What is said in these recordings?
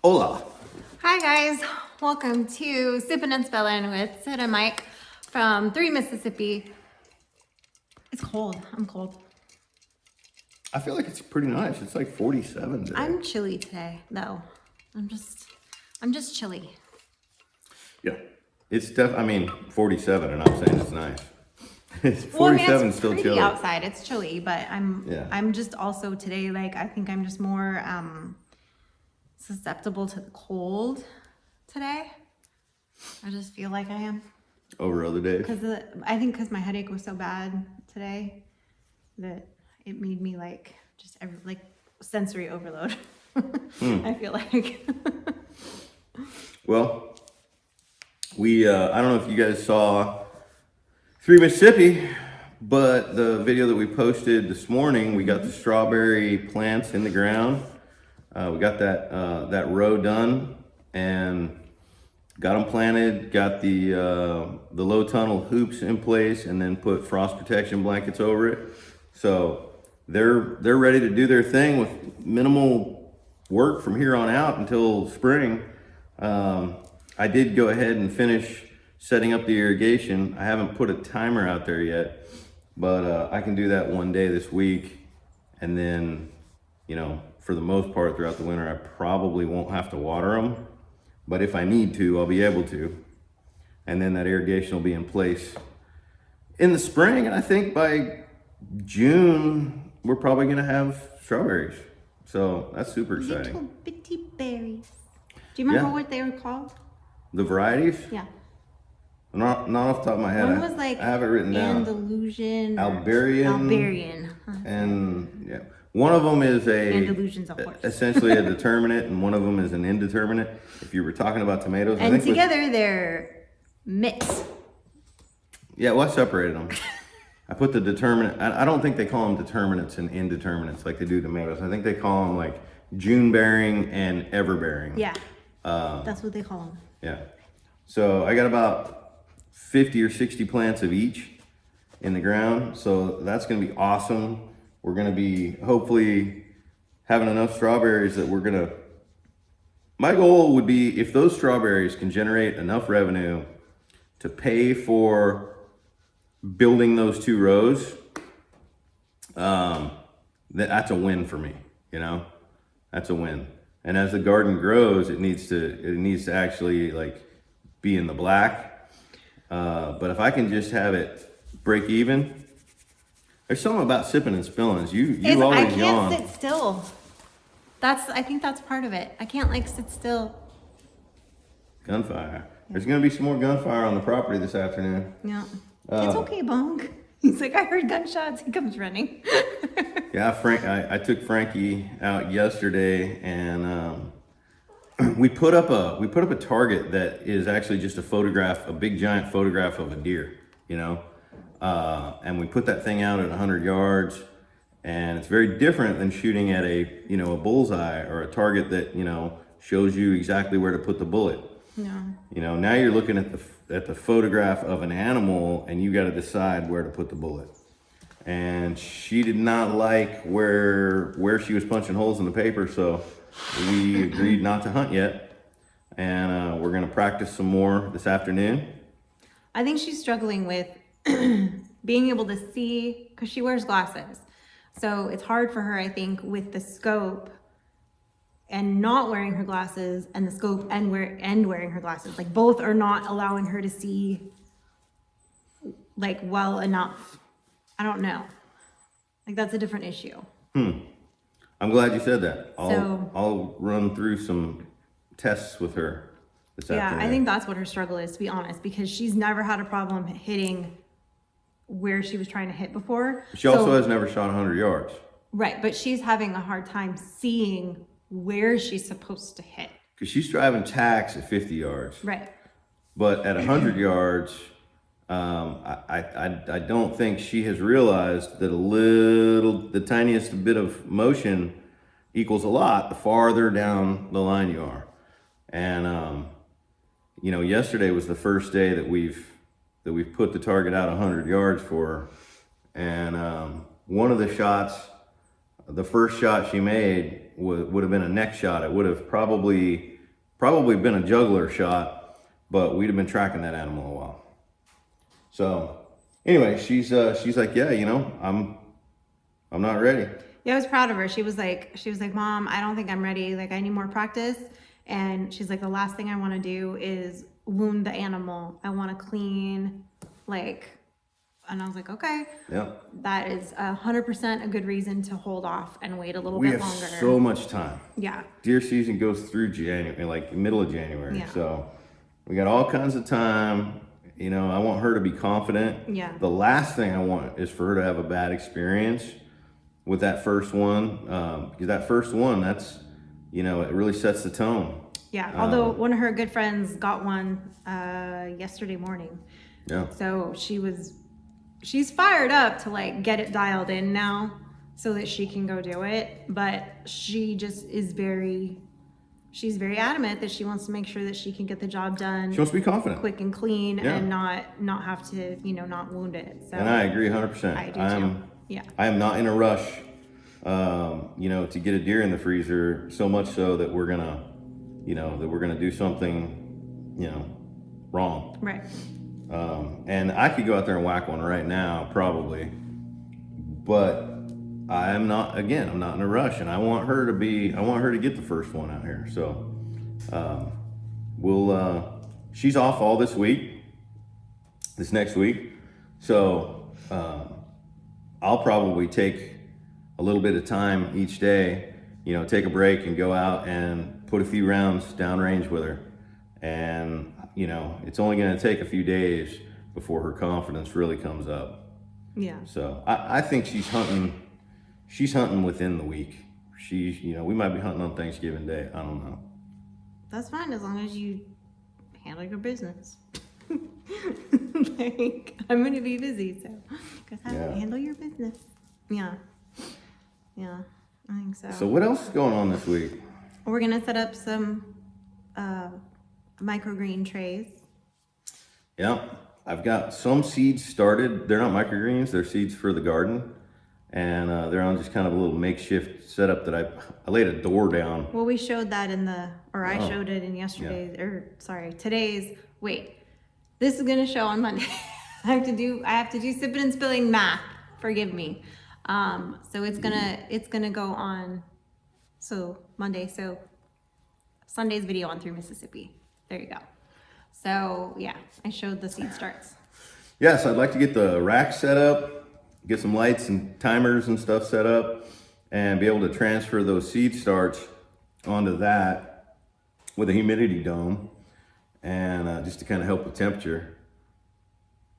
Hola. Hi guys, welcome to Sippin Spillin with Syd and Mike from 3 Mississippi. It's cold. I'm cold. I feel like it's pretty nice. It's like 47 today. I'm chilly today, though. I'm just chilly. Yeah. It's 47, and I'm saying it's nice. It's 47 Well, I mean, it's still pretty chilly. outside. It's chilly, but Yeah. I'm just also today, like, I think I'm just more susceptible to the cold today. I just feel like I am. Over other days. Because my headache was so bad today that it made me like sensory overload. I feel like. Well, I don't know if you guys saw 3 Mississippi, but the video that we posted this morning, we got the strawberry plants in the ground. We got that row done and got them planted, got the low tunnel hoops in place, and then put frost protection blankets over it. So they're ready to do their thing with minimal work from here on out until spring. I did go ahead and finish setting up the irrigation. I haven't put a timer out there yet, but I can do that one day this week. And then, for the most part throughout the winter, I probably won't have to water them. But if I need to, I'll be able to. And then that irrigation will be in place in the spring. And I think by June, we're probably gonna have strawberries. So that's super exciting. Little bitty berries. Do you remember Yeah. what they were called? The varieties? Yeah. Not off the top of my head. One was like I have it written down. Andalusian. Albarian. Huh. And yeah. One of them is Andalusian's a horse. essentially a determinate, and one of them is an indeterminate. If you were talking about tomatoes, I And think together they're mixed. well, I separated them. I put the determinate. I don't think they call them determinates and indeterminates like they do tomatoes. I think they call them like June bearing and ever bearing. Yeah. That's what they call them. Yeah. So I got about 50 or 60 plants of each in the ground. So that's going to be awesome. We're going to be hopefully having enough strawberries that my goal would be if those strawberries can generate enough revenue to pay for building those 2 rows, that's a win for me, that's a win. And as the garden grows, it needs to actually like be in the black. But if I can just have it break even, there's something about sipping and spilling. You always yawn. I can't sit still. I think that's part of it. I can't sit still. Gunfire. There's gonna be some more gunfire on the property this afternoon. Yeah. It's okay, Bong. He's like, I heard gunshots. He comes running. Yeah, I took Frankie out yesterday, and we put up a target that is actually just a big giant photograph of a deer, and we put that thing out at 100 yards, and it's very different than shooting at a bullseye or a target that shows you exactly where to put the bullet. No. Now you're looking at the photograph of an animal, and you got to decide where to put the bullet. And she did not like where she was punching holes in the paper, so we agreed not to hunt yet. And we're gonna practice some more this afternoon. I think she's struggling with being able to see because she wears glasses. So it's hard for her, I think, with the scope and not wearing her glasses, and the scope and wearing her glasses. Like both are not allowing her to see like well enough. I don't know. Like that's a different issue. I'm glad you said that. So- I'll run through some tests with her this afternoon. Yeah, I think that's what her struggle is, to be honest, because she's never had a problem hitting where she was trying to hit before. She also has never shot 100 yards. Right, but she's having a hard time seeing where she's supposed to hit. Because she's driving tacks at 50 yards. Right. But at 100 yards, I don't think she has realized that the tiniest bit of motion equals a lot the farther down the line you are. And, yesterday was the first day that we've put the target out 100 yards for her. And one of the shots, the first shot she made would have been a neck shot. It would have probably been a jugular shot, but we'd have been tracking that animal a while. So anyway, she's like, yeah, I'm not ready. Yeah, I was proud of her. She was like, Mom, I don't think I'm ready. Like, I need more practice. And she's like, the last thing I want to do is wound the animal. I want to clean, like, and I was like, okay. Yeah. That is 100% a good reason to hold off and wait a little We bit have longer. so much time. Yeah. Deer season goes through January, like middle of January. Yeah. So we got all kinds of time. I want her to be confident. Yeah. The last thing I want is for her to have a bad experience with that first one. Because that first one, that's, it really sets the tone. Yeah. Although one of her good friends got one yesterday morning. Yeah. So she's fired up to like get it dialed in now so that she can go do it. But she just is she's very adamant that she wants to make sure that she can get the job done. She wants to be confident. Quick and clean, Yeah. and not have to, not wound it. So And I agree 100%. I do too. Yeah. I am not in a rush, to get a deer in the freezer, so much so that we're gonna do something, wrong. Right. And I could go out there and whack one right now, probably, but I'm not in a rush, and I want her to get the first one out here. So, she's off all this next week. So, I'll probably take a little bit of time each day, take a break and go out and put a few rounds downrange with her. And, it's only going to take a few days before her confidence really comes up. Yeah. So I think she's hunting within the week. We might be hunting on Thanksgiving Day. I don't know. That's fine as long as you handle your business. Like, I'm going to be busy, so just handle your business. Yeah. Yeah, I think so. So what else is going on this week? We're going to set up some microgreen trays. Yeah, I've got some seeds started. They're not microgreens, they're seeds for the garden. And they're on just kind of a little makeshift setup that I laid a door down. Well, we showed that I showed it in today's, this is going to show on Monday. I have to do Sippin Spillin math, forgive me. So it's gonna go on, Monday, Sunday's video on Through Mississippi. There you go. So yeah, I showed the seed starts. Yes, I'd like to get the rack set up, get some lights and timers and stuff set up, and be able to transfer those seed starts onto that with a humidity dome, and just to kind of help with temperature.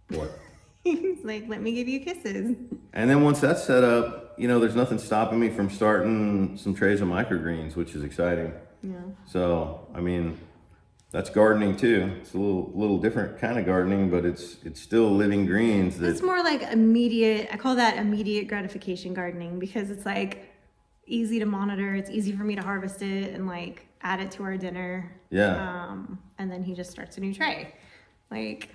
What? He's like, let me give you kisses. And then once that's set up, there's nothing stopping me from starting some trays of microgreens, which is exciting. Yeah. So, that's gardening too. It's a little different kind of gardening, but it's still living greens. It's more like immediate. I call that immediate gratification gardening because it's like easy to monitor. It's easy for me to harvest it and like add it to our dinner. Yeah. And then he just starts a new tray, like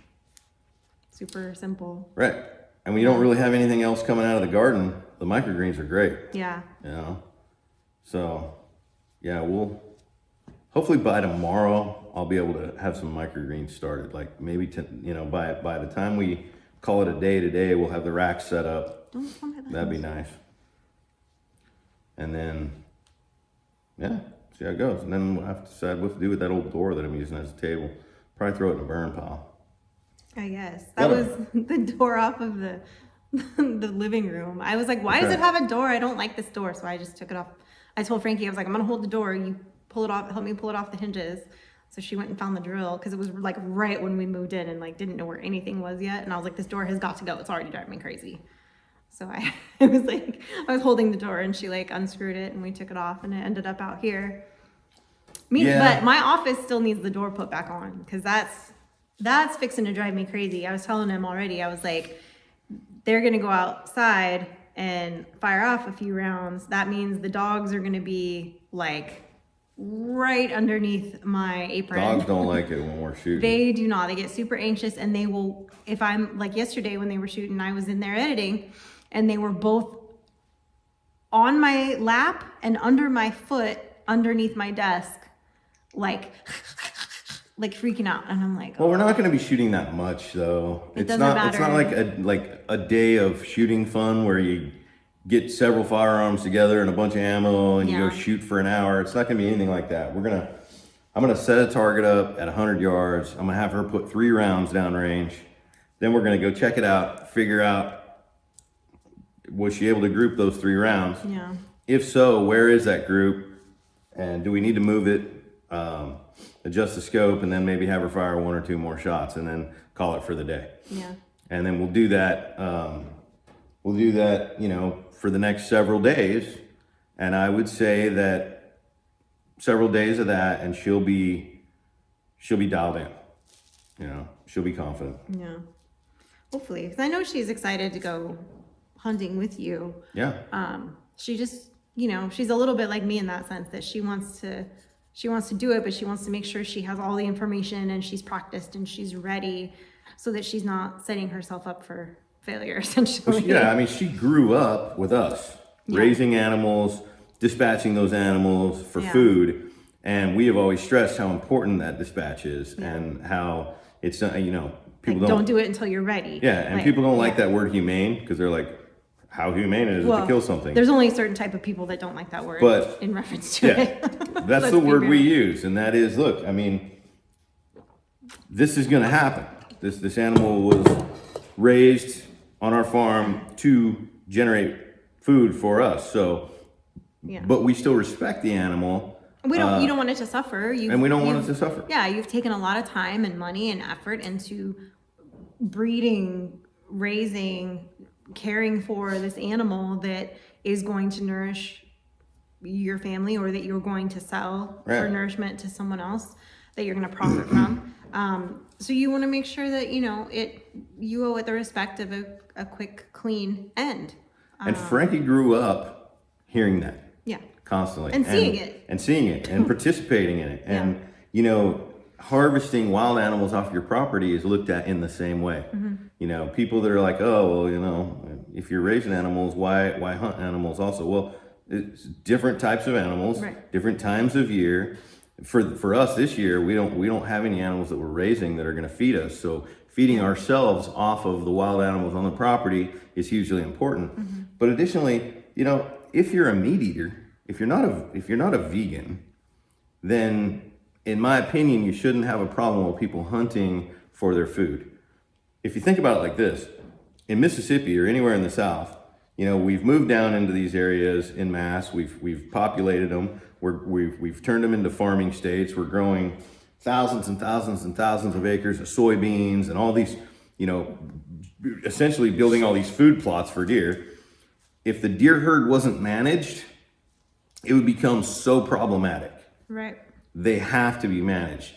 super simple. Right. And when you don't really have anything else coming out of the garden, the microgreens are great. Yeah. So, yeah, we'll hopefully by tomorrow I'll be able to have some microgreens started. Like maybe by the time we call it a day today, we'll have the rack set up. That'd be nice. And then, yeah, see how it goes. And then we'll have to decide what to do with that old door that I'm using as a table. Probably throw it in a burn pile. I guess that was the door off of the living room. I was like, why does it have a door? I don't like this door. So I just took it off. I told Frankie, I was like, I'm going to hold the door. You pull it off, help me pull it off the hinges. So she went and found the drill because it was like right when we moved in and like didn't know where anything was yet. And I was like, this door has got to go. It's already driving me crazy. So I was holding the door and she like unscrewed it and we took it off and it ended up out here. But my office still needs the door put back on because that's fixing to drive me crazy. I was telling him already, I was like, they're going to go outside and fire off a few rounds. That means the dogs are going to be like right underneath my apron. Dogs don't like it when we're shooting. They do not. They get super anxious and they will, if I'm like yesterday when they were shooting, I was in there editing and they were both on my lap and under my foot underneath my desk, like freaking out. And I'm like, Well, we're not going to be shooting that much, though. It It's doesn't not. matter. It's not like a day of shooting fun where you get several firearms together and a bunch of ammo and you Yeah. go shoot for an hour. It's not going to be anything like that. I'm gonna set a target up at 100 yards. I'm gonna have her put 3 rounds downrange. Then we're gonna go check it out, figure out was she able to group those 3 rounds. yeah. If so, where is that group? And do we need to move it, adjust the scope, and then maybe have her fire 1 or 2 more shots and then call it for the day. Yeah. And then we'll do that, for the next several days. And I would say that several days of that and she'll be dialed in. She'll be confident. Yeah. Hopefully. Because I know she's excited to go hunting with you. Yeah. She just, she's a little bit like me in that sense that she wants to do it, but she wants to make sure she has all the information and she's practiced and she's ready so that she's not setting herself up for failure, essentially. Yeah, I mean, she grew up with us, raising animals, dispatching those animals for food. And we have always stressed how important that dispatch is and how it's, people don't do it until you're ready. Yeah, and people don't like that word humane because they're like, how humane is it to kill something? There's only a certain type of people that don't like that word But, in reference to it. That's Let's the be word we real. use, and that is, look, I mean, this is going to happen. This animal was raised on our farm to generate food for us. So, but we still respect the animal. You don't want it to suffer. And we don't want it to suffer. Yeah, you've taken a lot of time and money and effort into breeding, raising, caring for this animal that is going to nourish your family or that you're going to sell for nourishment to someone else that you're going to profit from. So you want to make sure that, you owe it the respect of a quick, clean end. And Frankie grew up hearing that. Yeah. Constantly. And seeing it. And seeing it and participating in it. And, harvesting wild animals off your property is looked at in the same way. People that are like, oh, well, if you're raising animals, why hunt animals also? Well, it's different types of animals, different times of year. For us this year, we don't have any animals that we're raising that are going to feed us. So feeding ourselves off of the wild animals on the property is hugely important. But additionally, if you're a meat eater, if you're not a vegan, then in my opinion, you shouldn't have a problem with people hunting for their food. If you think about it like this, in Mississippi or anywhere in the South, we've moved down into these areas in mass. We've populated them. We've turned them into farming states. We're growing thousands and thousands and thousands of acres of soybeans and all these, essentially building all these food plots for deer. If the deer herd wasn't managed, it would become so problematic. Right. They have to be managed.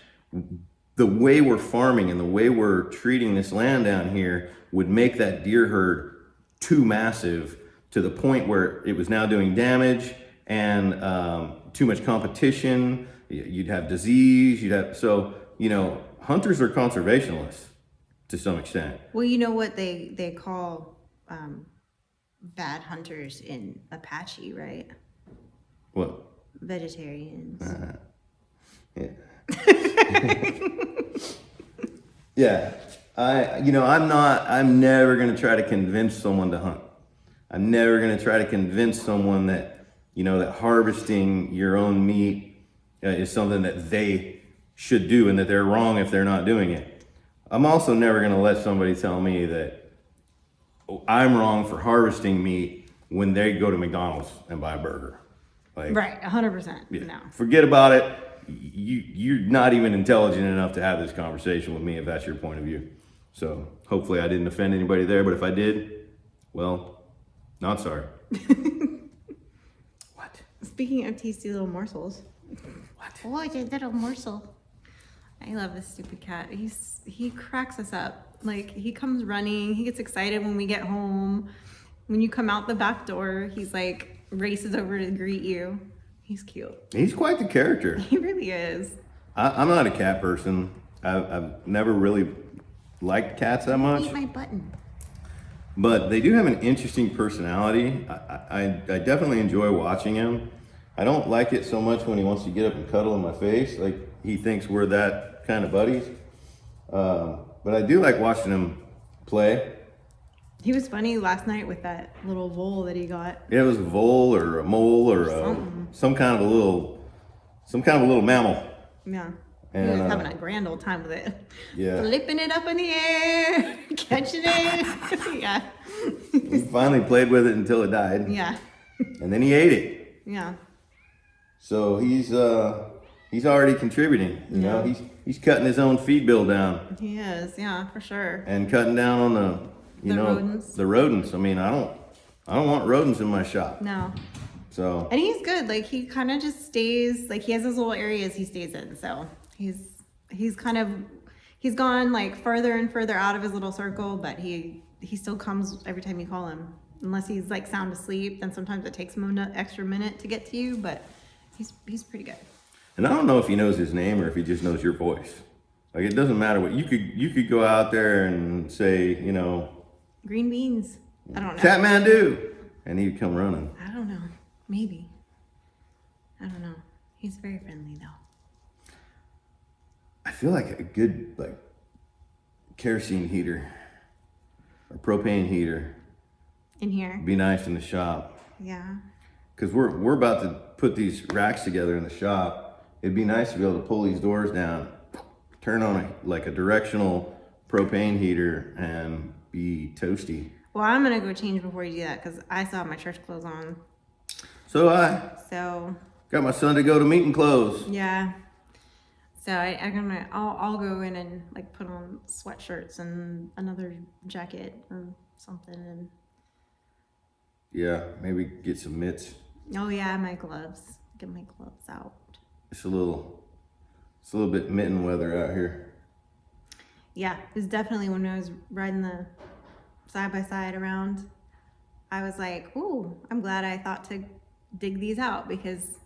The way we're farming and the way we're treating this land down here would make that deer herd too massive to the point where it was now doing damage and too much competition. You'd have disease. Hunters are conservationists to some extent. Well, you know what they call bad hunters in Apache, right? What? Vegetarians. Yeah. Yeah. I'm never going to try to convince someone to hunt. I'm never going to try to convince someone that, that harvesting your own meat is something that they should do and that they're wrong if they're not doing it. I'm also never going to let somebody tell me that I'm wrong for harvesting meat when they go to McDonald's and buy a burger. Right, 100%. Yeah. No. Forget about it. You're not even intelligent enough to have this conversation with me if that's your point of view. So hopefully I didn't offend anybody there, but if I did, well, not sorry. What? Speaking of tasty little morsels. What? Oh, it's a little morsel. I love this stupid cat. He cracks us up. Like, he comes running. He gets excited when we get home. When you come out the back door, he's like races over to greet you. He's cute. He's quite the character. He really is. I'm not a cat person. I've never really liked cats that much. Eat my button. but they do have an interesting personality. I definitely enjoy watching him. I don't like it so much when he wants to get up and cuddle in my face, like he thinks we're that kind of buddies. But I do like watching him play. He was funny last night with that little vole that he got. Yeah, it was a vole or a mole or some kind of a little mammal. Yeah. And, he was having a grand old time with it. Yeah. Flipping it up in the air, catching it. Yeah. He finally played with it until it died. Yeah. And then he ate it. Yeah. So he's already contributing. You know, he's cutting his own feed bill down. He is, yeah, for sure. And cutting down on the rodents. The rodents. I mean, I don't want rodents in my shop. No. So. And he's good. Like he kind of just stays. Like he has his little areas he stays in. So he's gone like further and further out of his little circle, but he still comes every time you call him. Unless he's like sound asleep, then sometimes it takes him an extra minute to get to you. But he's pretty good. And I don't know if he knows his name or if he just knows your voice. Like it doesn't matter what you could go out there and say, you know, green beans. I don't know. Kathmandu, and he'd come running. I don't know. Maybe. I don't know. He's very friendly though. I feel like a good kerosene heater or propane heater In here. would be nice in the shop. Yeah. Because we're about to put these racks together in the shop. It'd be nice to be able to pull these doors down, turn on a directional propane heater, and be toasty. Well, I'm gonna go change before you do that because I still have my church clothes on. So I So got my son to go to meeting clothes. yeah. So I'll go in and like put on sweatshirts and another jacket or something and Yeah, maybe get some mitts. oh yeah, my gloves. Get my gloves out. It's a little bit mitten weather out here. Yeah, it was definitely when I was riding the side by side around. I was like, ooh, I'm glad I thought to dig these out because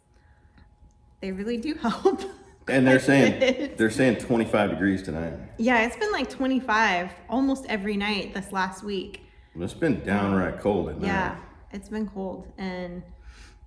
they really do help. And they're saying 25 degrees tonight. Yeah, it's been like 25 almost every night this last week. It's been downright cold at night. Yeah, it's been cold. And,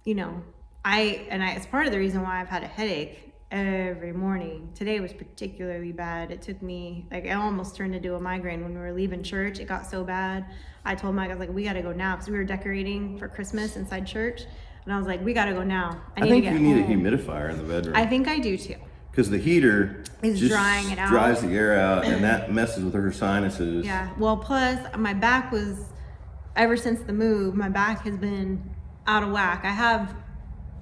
you know, it's part of the reason why I've had a headache every morning. Today was particularly bad. It took me, like, it almost turned into a migraine when we were leaving church. It got so bad. I told Mike, I was like, we got to go now because we were decorating for Christmas inside church. And I was like, we got to go now. I think to get you need home. a humidifier in the bedroom. I think I do too. Because the heater is just drying it out. dries the air out, and that messes with her sinuses. Yeah. Well, plus my back was, ever since the move, my back has been out of whack. I have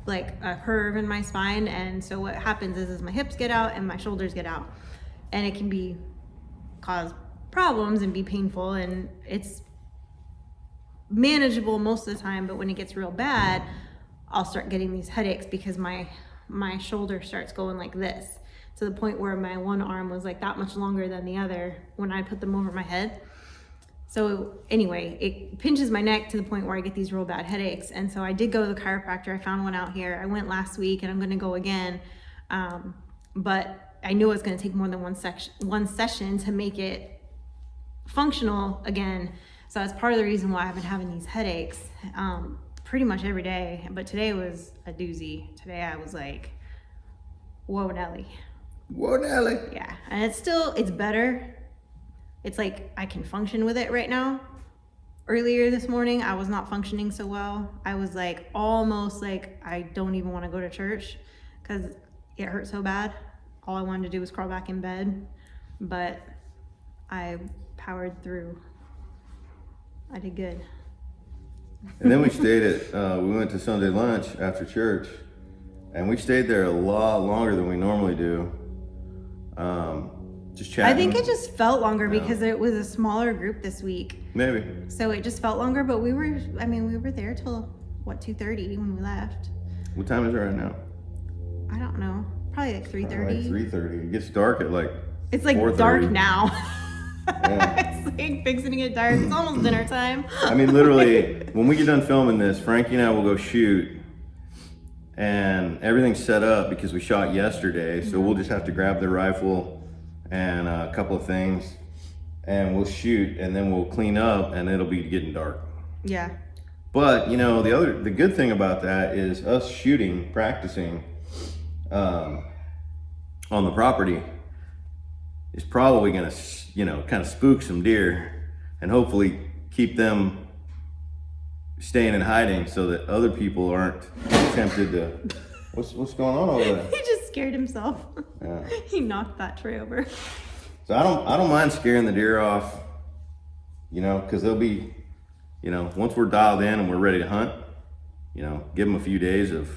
like a curve in my spine, and so what happens is my hips get out and my shoulders get out, and it can cause problems and be painful, and it's manageable most of the time, but when it gets real bad, I'll start getting these headaches because my shoulder starts going like this, to the point where my one arm was like that much longer than the other when I put them over my head. So anyway, it pinches my neck to the point where I get these real bad headaches. And so I did go to the chiropractor. I found one out here. I went last week and I'm going to go again. But I knew it was going to take more than one session to make it functional again. So that's part of the reason why I've been having these headaches pretty much every day. But today was a doozy. Today I was like, whoa, Nelly. Whoa, Nelly. Yeah. And it's better. It's like I can function with it right now. Earlier this morning, I was not functioning so well. I was like almost like I don't even want to go to church because it hurt so bad. All I wanted to do was crawl back in bed, but I powered through. I did good. And then we we went to Sunday lunch after church, and we stayed there a lot longer than we normally do. Just chatting. I think it just felt longer because it was a smaller group this week. Maybe. So it just felt longer, but we were there till 2:30 when we left. What time is it right now? I don't know. Probably like 3:30. Like 3:30. It gets dark at like It's like 4:30. dark now. Yeah. It's like fixing to get dark. It's almost dinner time. I mean, literally, when we get done filming this, Frankie and I will go shoot, and everything's set up because we shot yesterday, so we'll just have to grab the rifle and a couple of things, and we'll shoot, and then we'll clean up, and it'll be getting dark. Yeah. But you know, the good thing about that is us shooting, practicing on the property is probably gonna, you know, kind of spook some deer, and hopefully keep them staying in hiding so that other people aren't tempted to. What's going on over there? He just scared himself. Yeah. He knocked that tray over. So I don't mind scaring the deer off, you know, because they'll be, you know, once we're dialed in and we're ready to hunt, you know, give them a few days of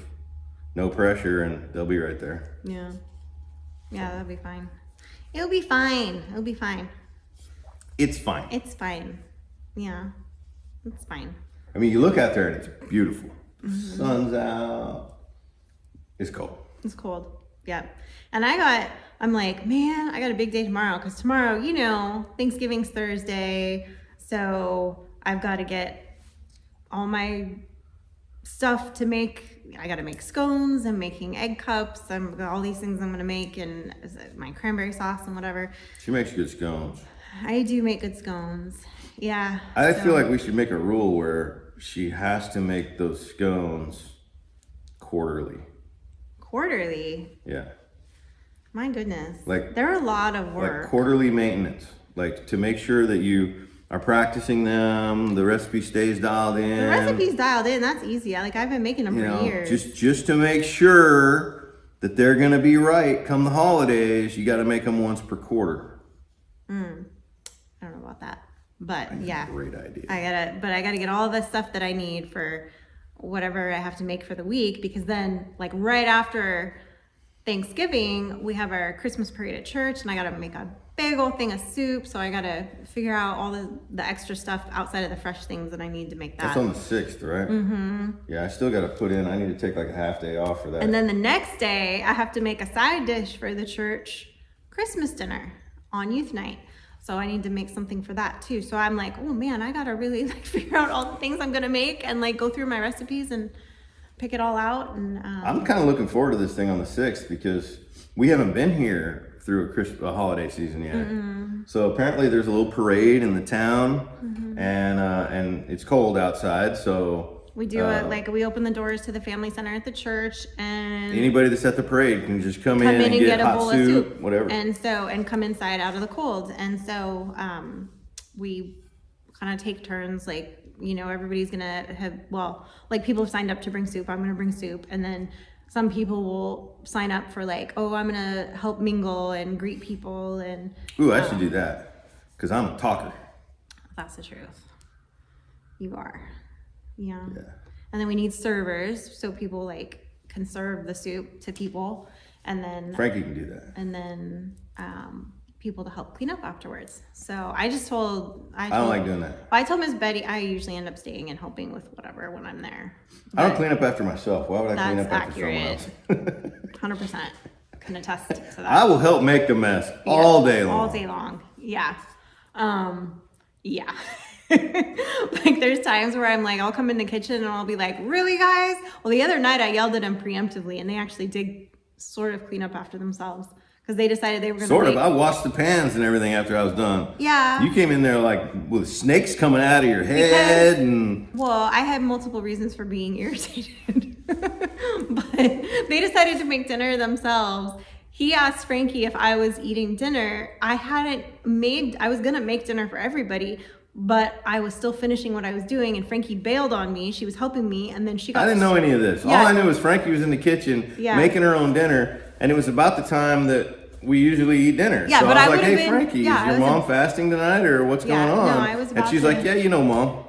no pressure and they'll be right there. Yeah. Yeah, that'll be fine. It'll be fine. It'll be fine. It's fine. It's fine. Yeah. It's fine. I mean, you look out there and it's beautiful. Sun's out. It's cold. It's cold. Yeah. And I'm like, man, I got a big day tomorrow. Because tomorrow, you know, Thanksgiving's Thursday. So I've got to get all my stuff to make. I got to make scones. I'm making egg cups. I've got all these things I'm going to make, and my cranberry sauce and whatever. She makes good scones. I do make good scones. Yeah. I feel like we should make a rule where she has to make those scones quarterly. Quarterly. Yeah. My goodness. Like, they're a lot of work. Like quarterly maintenance. Like to make sure that you are practicing them, the recipe stays dialed in. The recipe's dialed in. That's easy. I've been making them for years. Just to make sure that they're gonna be right come the holidays, you gotta make them once per quarter. I don't know about that. But yeah. Great idea. I gotta get all the stuff that I need for whatever I have to make for the week, because then like right after Thanksgiving, we have our Christmas parade at church, and I gotta make a big old thing of soup. So I gotta figure out all the extra stuff outside of the fresh things that I need to make that. That's on the 6th, right? Mm-hmm. Yeah, I still gotta put in, I need to take like a half day off for that. And then the next day, I have to make a side dish for the church Christmas dinner on youth night. So I need to make something for that too. So I'm like, oh man, I gotta really like figure out all the things I'm gonna make and like go through my recipes and pick it all out. And I'm kind of looking forward to this thing on the 6th because we haven't been here through a holiday season yet. Mm-hmm. So apparently there's a little parade in the town, mm-hmm. and it's cold outside. So we do it like we open the doors to the family center at the church, and anybody that's at the parade can just come in and get hot a bowl soup, of soup, whatever. And come inside out of the cold. And so we kind of take turns, like, you know, everybody's gonna have, well, like people have signed up to bring soup. I'm gonna bring soup, and then some people will sign up for like, oh, I'm gonna help mingle and greet people. And ooh, I should do that because I'm a talker. That's the truth. You are. Yeah. And then we need servers, so people like can serve the soup to people, and then Frankie can do that. And then people to help clean up afterwards. So I don't like doing that. I told Miss Betty I usually end up staying and helping with whatever when I'm there. I don't clean up after myself. Why would I clean up after someone else? 100% can attest to that. I will help make the mess all day long. All day long. Yeah. Yeah. Like there's times where I'm like, I'll come in the kitchen and I'll be like, really guys? Well, the other night I yelled at them preemptively, and they actually did sort of clean up after themselves because they decided they were going to I washed the pans and everything after I was done. Yeah. You came in there like with snakes coming out of your head well, I had multiple reasons for being irritated. But they decided to make dinner themselves. He asked Frankie if I was eating dinner. I was going to make dinner for everybody, but I was still finishing what I was doing, and Frankie bailed on me. She was helping me, and then she got... I didn't know any of this. Yeah. All I knew was Frankie was in the kitchen making her own dinner, and it was about the time that we usually eat dinner. Yeah, so but I was like, hey, been, Frankie, is your mom fasting tonight, or what's going on? No, I was about and she's like, yeah, you know, Mom.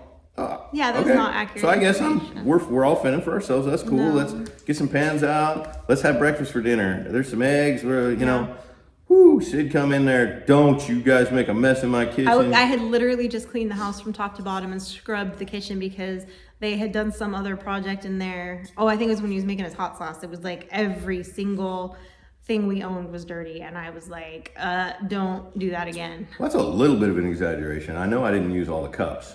Yeah, that's okay. not accurate. So I guess we're all fending for ourselves. That's cool. No. Let's get some pans out. Let's have breakfast for dinner. There's some eggs. You know... Whoo, Syd come in there. Don't you guys make a mess in my kitchen. I had literally just cleaned the house from top to bottom and scrubbed the kitchen because they had done some other project in there. Oh, I think it was when he was making his hot sauce. It was like every single thing we owned was dirty. And I was like, don't do that again. Well, that's a little bit of an exaggeration. I know I didn't use all the cups.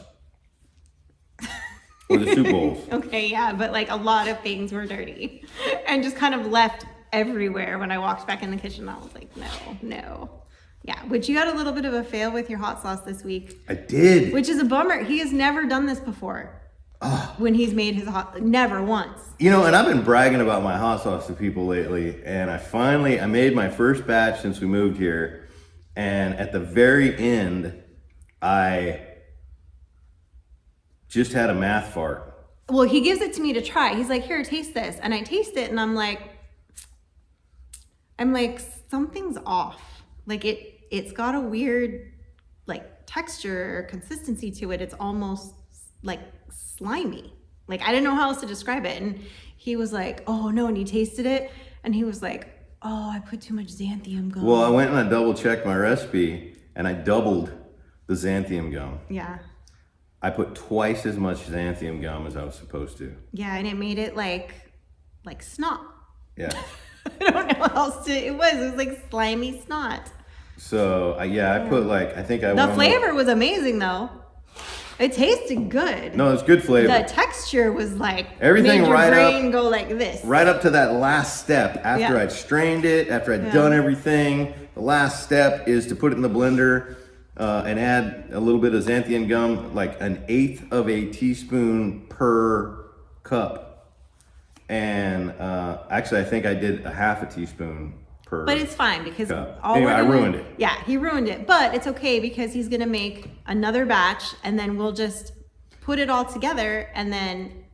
Or the soup bowls. Okay, yeah, but like a lot of things were dirty. And just kind of left everywhere. When I walked back in the kitchen, I was like, no. Yeah, which you had a little bit of a fail with your hot sauce this week. I did. Which is a bummer. He has never done this before. When he's made his never once. You know, and I've been bragging about my hot sauce to people lately, and I made my first batch since we moved here, and at the very end, I just had a math fart. Well, he gives it to me to try. He's like, here, taste this. And I taste it, and I'm like, something's off. Like it's got a weird like texture or consistency to it. It's almost like slimy. Like I didn't know how else to describe it. And he was like, oh no, and he tasted it and he was like, oh, I put too much xanthium gum. Well, I went and I double checked my recipe and I doubled the xanthium gum. Yeah. I put twice as much xanthium gum as I was supposed to. Yeah, and it made it like snot. Yeah. I don't know how else to, it was like slimy snot. So I put like, I think I The flavor was amazing though. It tasted good. No, it's good flavor. The texture was like everything made your right brain up, go like this. Right up to that last step. After I'd strained it, after I'd done everything, the last step is to put it in the blender and add a little bit of xanthium gum, like 1/8 of a teaspoon per cup. And actually, I think I did 1/2 teaspoon per. But it's fine because anyway, I ruined it. Yeah, he ruined it. But it's okay because he's gonna make another batch and then we'll just put it all together and then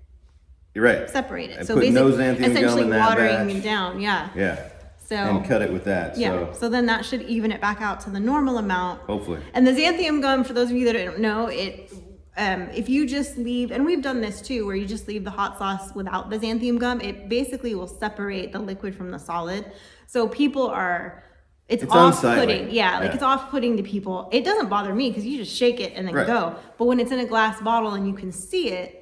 You're right. separate it. I So put basically, no xanthium gum essentially in that watering batch. it down. Yeah. Yeah. So and cut it with that. yeah. So then that should even it back out to the normal amount. Hopefully. And the xanthium gum, for those of you that don't know, it if you just leave, and we've done this too, where you just leave the hot sauce without the xanthium gum, it basically will separate the liquid from the solid. So people are, it's off-putting. Yeah, like it's off-putting to people. It doesn't bother me because you just shake it and then go. But when it's in a glass bottle and you can see it,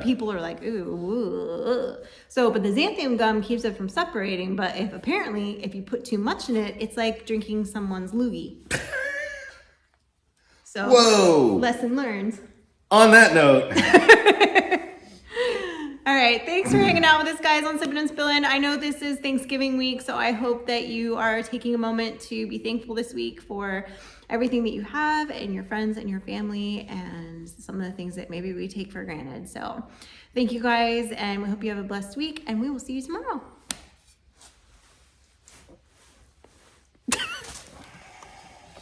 people are like, ooh. So, but the xanthium gum keeps it from separating. But if you put too much in it, it's like drinking someone's loogie. So, whoa! Lesson learned. On that note. All right, thanks for hanging out with us, guys, on Sippin Spillin. I know this is Thanksgiving week, so I hope that you are taking a moment to be thankful this week for everything that you have and your friends and your family and some of the things that maybe we take for granted. So thank you, guys, and we hope you have a blessed week, and we will see you tomorrow.